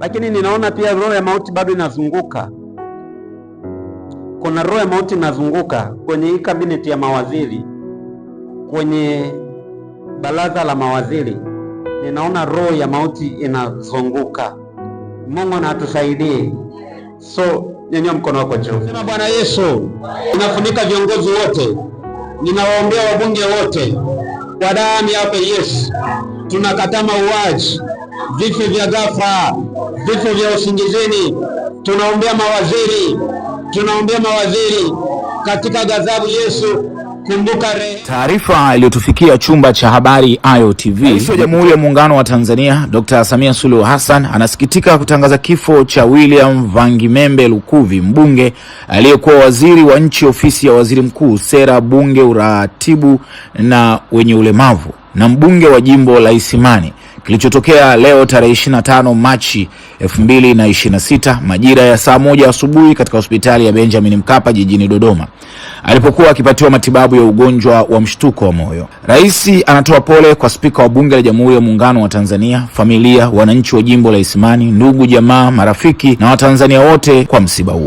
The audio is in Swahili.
lakini ninaona pia roho ya mauti bado inazunguka. Kuna roho ya mauti inazunguka kwenye hii kabineti ya mawaziri, kwenye baraza la mawaziri. Ninaona roho ya mauti inazunguka. Mungu na atusaidie. So nyanyua mkono wako juu. Sema Bwana Yesu, ninafunika viongozi wote, ninawaombea wabunge wote kwa damu yako Yesu. Tunakataa mauaji, vifo vya ghafla, vifo vya usingizini. Tunaombea mawaziri katika ghadhabu Yesu. Taarifa iliyotufikia chumba cha habari Ayo TV. Rais wa Jamhuri ya Muungano wa Tanzania Dr. Samia Suluhu Hassan anasikitika kutangaza kifo cha William Vangimembe Lukuvi, mbunge aliyekuwa waziri wa nchi ofisi ya waziri mkuu, sera, bunge, uratibu na wenye ulemavu, na mbunge wa jimbo la Isimani, kilichotokea leo tarehe 25 Machi 2026 majira ya saa 1 asubuhi katika hospitali ya Benjamin Mkapa jijini Dodoma, alipokuwa akipatiwa matibabu ya ugonjwa wa mshtuko wa moyo. Rais anatoa pole kwa Spika wa Bunge la Jamhuri ya Muungano wa Tanzania, familia, wananchi wa jimbo la Isimani, ndugu, jamaa, marafiki na Watanzania wote kwa msiba huu.